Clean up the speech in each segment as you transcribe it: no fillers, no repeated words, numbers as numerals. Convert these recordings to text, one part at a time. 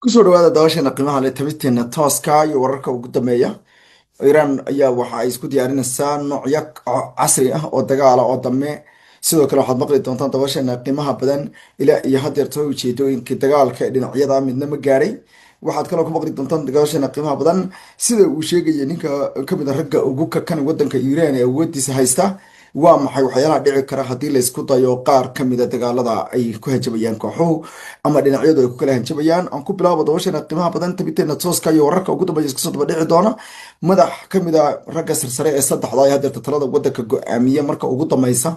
kusoo dhawaada daawashana qiimaha leh tabinteena tooska iyo wararka ugu dambeeya. Iiraan ayaa waxa ay isku diyaarinaysaa noocyo casri ah oo dagaal ah oo dame. Sidoo kale waxaad maqli doontaan daawashana qiimaha badan ilaa iyo hadeerto ujeedooyinka dagaalka ee dhinacyada midna ma gaaray. Waxaad kaloo ku maqli doontaan daawashana qiimaha badan sida uu sheegaya ninka ka mid ah ragga ugu kakan wadanka Iiraan ee awoodiisa haysta. Waa maxay waxyaalaha dhici kara haddii la isku dayo qaar ka mid a dagaalada ay ku hanjabayaan kooxuhu ama dhinacyadu ay ku kala hanjabayaan. Aan ku bilaabo dabashana qiimaha badan tabinteena tooska iyo wararka ugu dambeeya isku soo daba dhici doona. Madax ka mid a ragga sarsare ee saddexda ee hadeerta talada wadanka go'aamiya marka ugu dambaysa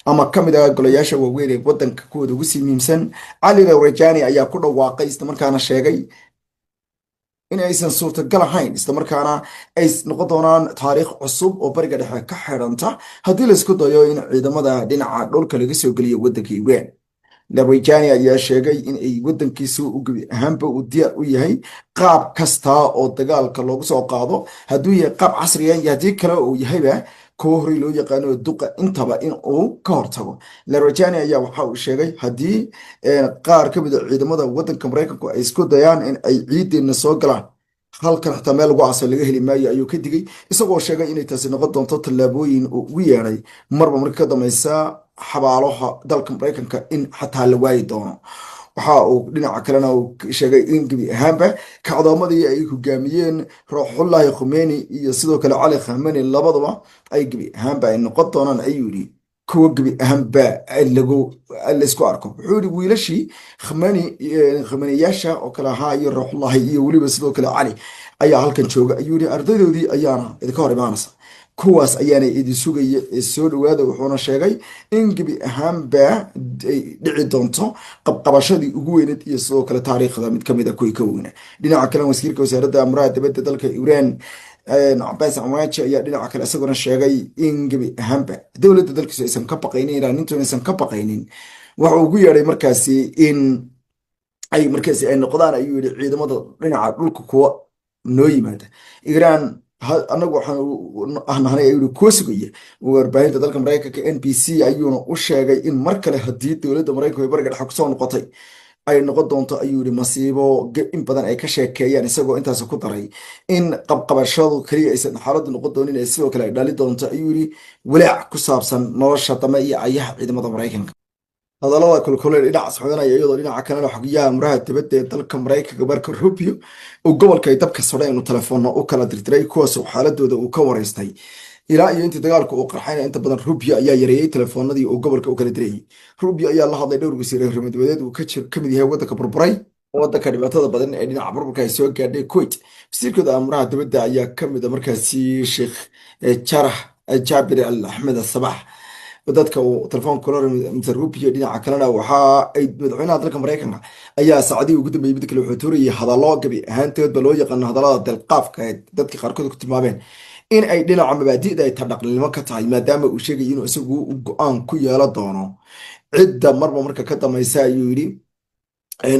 ama ka mid ah golayaasha waaweyn ee wadanka kuwooda ugu sii muhiimsan Cali Rajani ayaa ku dhawaaqay islamarkaana sheegay in aysan suurtagal ahayn islamarkaana ay noqon doonaan taariikh cusub oo bariga dhexe ka xidhanta haddii laisku dayo in ciidamada dhinaca dhulka laga soo geliyo wadanka Iiraan. Larijani ayaa sheegay in ay wadankiisu u gebi ahaanba uu diyaar u yahay qaab kasta oo dagaalka loogu soo qaado hadduu yahay qaab casriya iyo haddii kale uu yahayba kuwa horey loo yaqaano duqa intaba in uu ka hortago. Larijani ayaa waxa uu sheegay haddii qaar ka mid a ciidamada wadanka Mareykanku ay isku dayaan in ay ciideena soo galaan halkan xitaa meel lagu aasay laga heli maayo ayuu ka digay isagoo sheegay inay taasi noqon doonto tallaabooyin uu ugu yeedhay marba marka ka dambaysa xabaalaha dalka Mareykanka in xataa la waayi doono. Waxa uu dhinaca kalena uu sheegay in gebi ahaanba kacdoomadii ay hogaamiyeen Ruuxullaahi Khomeini iyo sidoo kale Cali Khamenei labaduba ay gebi ahaanba ay noqon doonaan ayuu yidhi kuwa gebi ahaanba laysku arko. Wuxuu yidhi wiilashii Khameneyaasha oo kale ahaa iyo Ruuxullaahi iyo weliba sidoo kale Cali ayaa halkan jooga ayuu yidhi ardaydoodii ayaana idinka hor imaanaysa kuwaas ayaana idin sugaya ee soo dhawaada. Wuxuuna sheegay in gebi ahaanba ay dhici doonto qabqabashadii ugu weyneed iyo sidoo kale taariikhda mid kamid a kuwii ka weynaa. Dhinaca kale wasiirka wasaaradda amraha dibadda dalka Iiraan Abbas Araghchi ayaa dhinaca kale isaguna sheegay in gebi ahaanba dowladda dalkiisu aysan ka baqaynin Iiraanintu aysan ka baqaynin. Waxa uu ugu yeedhay markaasi in ay markaasi ay noqdaan ayuu yidhi ciidamada dhinaca dhulka kuwa noo yimaada Iiraan anagu waxaan ahnahay ayuu kuwa sugaya warbaahinta dalka Mareykanka NBC ayuuna u sheegay in mar kale haddii dowladda Mareykanka ay bariga dhexe kusoo noqotay ay noqon doonto ayuu yidhi masiibo in badan ay ka sheekeeyaan isagoo intaas ku daray in qabqabashadu kaliya aysan xaaladdu noqon doonin ee sidoo kale ay dhali doonto ayuu yidhi walaac ku saabsan nolosha dame iyo ayaha ciidamada Mareykanka. hadallada kulkuleel dhinaca socdanaya iyadoo dhinaca kalena xogyaha amraha dibadda ee dalka Mareykanka Marco Rubio oo gobolka ay dabka sodheen inuu telefoonno u kala dirdiray kuwaas oo xaaladooda uu ka wareystay ilaa iyo intii dagaalku uu qarxayna inta badan Rubio ayaa yareeyay telefoonadii uu gobolka u kala dirayay. Rubio ayaa la hadlay dhowr wasiir arrimadeed uu ka mid yahay wadanka burburay wadanka dhibaatada badan ee dhinaca burburka ay soo gaadhay Kuwait. wasiirkooda amraha dibadda ayaa ka mid ah markaasi Sheikh Jarrah Jabir Al Ahmed Sabax dadka uu telefoon kula Mr. Rubio. dhinaca kalena waxa ay madaxweynaha dalka Mareykanka ayaa saacadii ugu dambeeyay mid kale wuxuu tuurayay hadallo gabi ahaantoodba loo yaqaan hadallada dalqaafka ee dadka qaarkood ku tilmaameen in ay dhinaca mabaadi'da ay tadhaqnimo ka tahay maadaama uu sheegay inuu isagu go'aan ku yeelan doono cidda marba marka ka dambaysa ayuu yidhi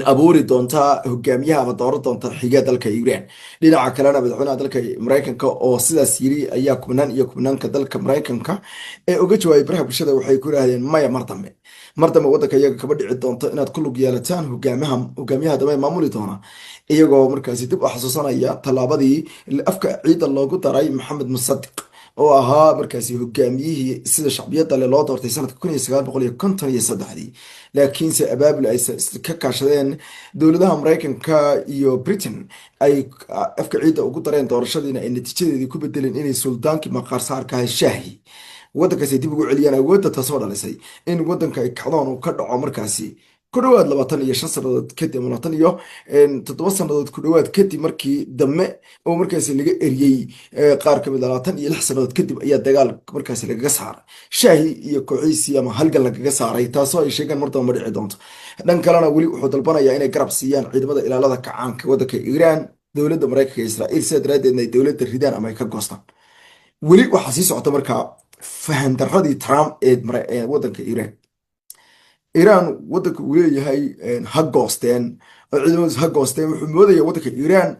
abuuri doonta hogaamiyaha ama dooran doonta xiga dalka Iiraan. dhinaca kalena madaxweynaha dalka Mareykanka oo sidaas yiri ayaa kubnaan iyo kubnaanka dalka Mareykanka ee uga jawaabay baraha bulshada waxay ku yiraahdeen maya mar dambe wadanka iyaga kaba dhici doonto inaad ku lug yeelataan hogaamiyaha dambe maamuli doona iyagoo markaasi dib u xasuusanaya tallaabadii afka ciidan loogu daray Maxamed Musaddiq oo ahaa markaasi hogaamiyihii sida shacbiyadda leh loo doortay sanadka 1953 laakiinse abaabul ay ka kaashadeen dowladaha Mareykanka iyo Britain ay afka ciidda ugu dareen doorashadiina ay natiijadeedii ku bedeleen inay suldaankii maqaar saarka shaahi wadankaasi dib ugu celiyaan awoodda taasoo dhalisay in wadanka ay kacdoon uu ka dhaco markaasi ku dhawaad 25 sannadood kadib 27 sannadood ku dhawaad kadib markii dame oo markaasi laga eriyay qaar ka mid ah 26 sannadood kadib ayaa dagaal markaasi lagaga saaray shaahi iyo kooxiisii ama halgan lagaga saaray taasoo ay sheegaan mar dambe dhici doonto. dhan kalena weli wuxuu dalbanayaa inay garab siiyaan ciidamada ilaalada kacaanka wadanka Iiraan dowladda Mareykanka iyo Israa'iil sida daraadeedna ay dowladda ridaan ama ay ka goostaan. weli waxaa sii socota markaa fahan darradii Trump ee wadanka Iiraan wadanka uu leeyahay ha goosteen oo ciidamadu ha goosteen. wuxuu moodaya wadanka Iiraan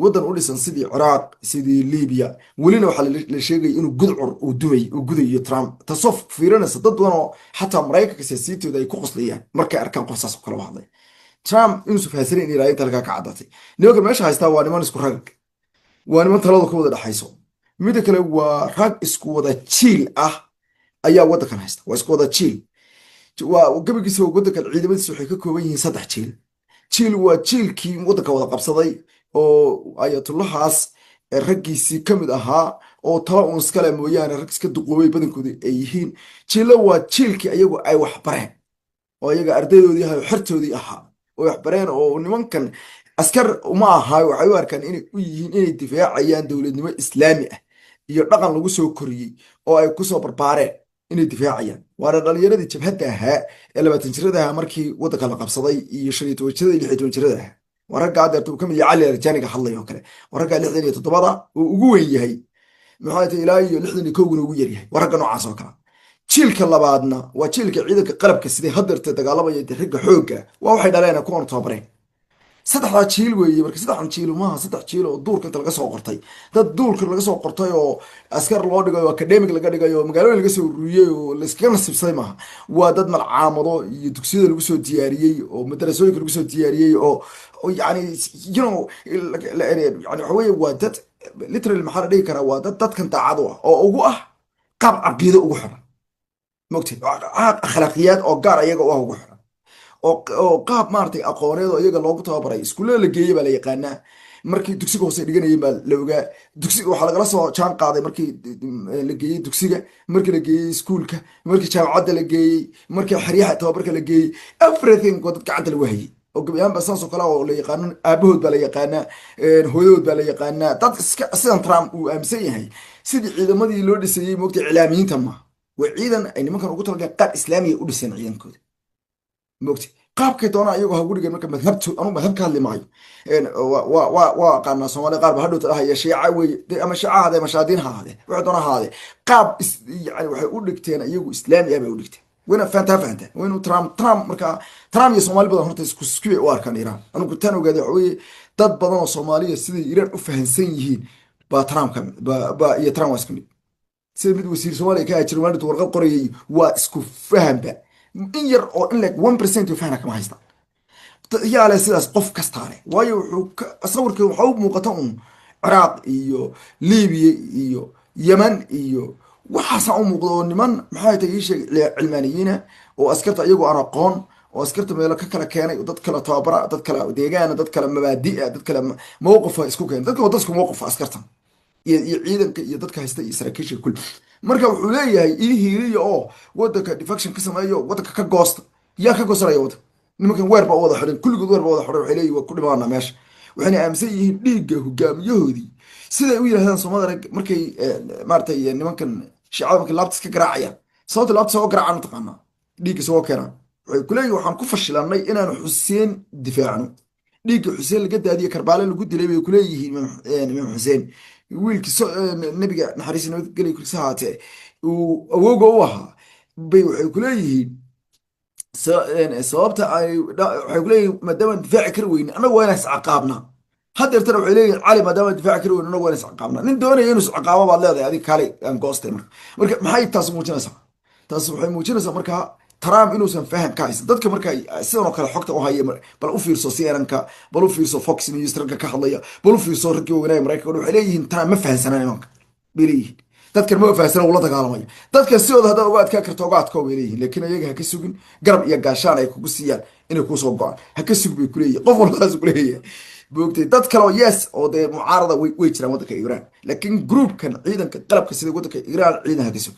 wadan u dhisan sidii Ciraaq sidii Liibiya welina waxaa la sheegay inuu gudcur uu gudayo Trump taasoo fiirinaysa dad badan oo xataa Mareykanka siyaasiyiintooda ay ku qoslayaan markay arkaan qof saas oo kale u hadlay. trump inuusan fahansanin in ilaalinta halkaa ka caddatay. nimankan meesha haystaa waa niman isku rag, waa niman talada ka wada dhexayso. midda kale waa rag isku wada jiil ah ayaa waddankan haysta, waa isku wada jiil. waa gabagiisa waddankan ciidamadiisa waxay ka kooban yihiin saddex jiil. jiil waa jiilkii waddanka wada qabsaday oo ayatullahaas raggiisii ka mid ahaa oo tala uun iskale mooyaane rag iska duqoobay badankooda ay yihiin. jiilla waa jiilkii ayagu ay wax bareen oo iyaga ardaydoodii ahaa oo xertoodii ahaa oo wax bareen oo nimankan askar uma ahaayo waxay u arkaan inay u yihiin inay difaacayaan dowladnimo islaami ah iyo dhaqan lagu soo koriyey oo ay kusoo barbaareen inay difaacayaan. waana dhalinyaradii jabhadda ahaa ee 20 jirada ahaa markii waddanka la qabsaday iyo 15 jirada iyo 16 jirada ahaa. waa ragga adeerta uu ka mid yahay cali arjaaniga hadlay oo kale. waa ragga 67 uu ugu weyn yahay, maxaa tahay ilaa iyo 61 ugu yar yahay. waa ragga noocaas oo kale. jiilka labaadna waa jiilka ciidanka qalabka siday hadeerta dagaalamaya ragga xoogga waa waxay dhaleen kuwan tababareen. saddexdaa jiil weeye. marka saddexdan jiil maaha saddex jiil oo duurka inta laga soo qortay, dad duurka laga soo qortay oo askar loo dhigayo oo academic laga dhigayo oo magaalooyin laga soo ururiyey oo layskaga nasiibsaday maaha. waa dad malcaamado iyo dugsiyada lagu soo diyaariyey oo madarasooyinka lagu soo diyaariyey oo yani yani waxa weye waa dad literally maxaa la dhihi karaa waa dad dadkan daacad u ah oo ugu ah qaab caqiido ugu xiran mogtay akhlaaqiyaad oo gaar iyaga u ah ugu xiran oo qaab maaragtay aqooneed oo iyaga loogu tababaray. iskuullada la geeyey baa la yaqaanaa. markii dugsiga hoose dhiganayeen baa la ogaa. dugsiga waxaa lagala soo jaan qaaday markii la geeyey dugsiga, markii la geeyey iskuulka, markii jaamacadda la geeyey, markii xeryaha tababarka la geeyey, everything oo dad gacanta lagu hayay oo gabi ahaanba saas oo kale oo la yaqaano. aabahood baa la yaqaanaa, hooyadood baa la yaqaanaa. dad iska sidan Trump uu aaminsan yahay sidii ciidamadii loo dhisayey moogtay iclaamiyiinta maaha. waa ciidan ay nimankan ugu talagaleen qaab islaamiya u dhiseen ciidankooda mogtay. qaabkay doonaa iyagoo ha guriga marka madhabto anu madhab ka hadli maayo. waa aqaanaa Soomaaliya qaar ba hadhowta dhahaya shiica weeye ama shiica haadee mashaadiin ha haadee waxay doonaa haadee qaab yani waxay u dhigteen iyagu islaami ah bay u dhigteen. wayna fahanta waynu Trump marka Trump iyo Soomaali badan horta isku u arkaan Iiraan. anigu tan ogaade waxa weeye dad badan oo Soomaaliya sidii Iiraan u fahansan yihiin baa Trump iyo Trump waa isku mid. sida mid wasiir Soomaaliya ka ajiro maalintu warqad qorayay waa isku fahanba in yar oo in like 1% fahna kama haysta yaale sidaas qof kastaane. waayo wuxuu sawirka waxa uu muuqata Ciraaq iyo Liibiya iyo Yemen iyo waxaasa u muuqdo niman maxay tahay cilmaaniyiina oo askarta iyagu aan aqoon oo askarta meel ka kala keenay dad kala tababara dad kala deegaan dad kala mabaadi'a dad kala mowqif isku keenay dadka isku mowqif askartan iyo ciidanka iyo dadka haysta iyo saraakiisha kul. marka wuxuu leeyahay ii hiiliyo oo waddanka defection ka sameeyo waddanka ka goosta. yaa ka goosanayo waddanka? nimankan weer baa wada xidhan, kulligood weer baa wada xidhan. waxay leeyihin waa ku dhimaana meesha. waxayna aaminsan yihiin dhiigga hogaamiyahoodii siday u yidhahdaan Soomaalida markay maaragtay nimankan shiicada markay laabtas ka garaacayaan. sababta laabtas oo garaacaan taqaanaa dhiigga soo keenaan. waxay ku leeyihin waxaan ku fashilanay inaan Xuseen difaacno. dhiigga Xuseen laga daadiye Karbaale lagu dilay bay ku leeyihiin imaam Xuseen wiilkii nabiga naxariis nabadgelyo kulisa haatee uu awowga u ahaa bay waxay ku leeyihiin sababta waxay ku leeyihiin maadaama difaaci kari weyne annagu waa inaan iscaqaabnaa. hadeertana waxay leeyihiin cali maadaama difaaci kari weyne annagu waa inaan iscaqaabnaa. nin doonaya inuu iscaqaabo baad leedahay adig kale aan goostay marka maxay taas muujinaysaa? taas waxay muujinaysaa markaa Trump inuusan faham ka haysan dadka marka sidan oo kale xogta u haya. bal u fiirso CNN-ka, bal u fiirso Fox News ragga ka hadlaya, bal u fiirso raggii wanaag Mareykanka waxay leeyihiin Trump ma fahansanaa nimanka bay leeyihiin. dadkan ma fahansanaa ula dagaalamaya. dadkan sidooda hadda uga adkaa karto uga adkoo bay leeyihiin. laakiin ayaga ha ka sugin garab iyo gaashaan ay kugu siiyaan inay kuu soo go'aan. ha ka sug bay ku leeyihiin. qof walbaas ku leeyahay boogtay dad kale oo yes oo dee mucaarada way jiraan waddanka Iiraan. laakiin groupkan ciidanka qalabka sida waddanka Iiraan ciidan ha ka sug.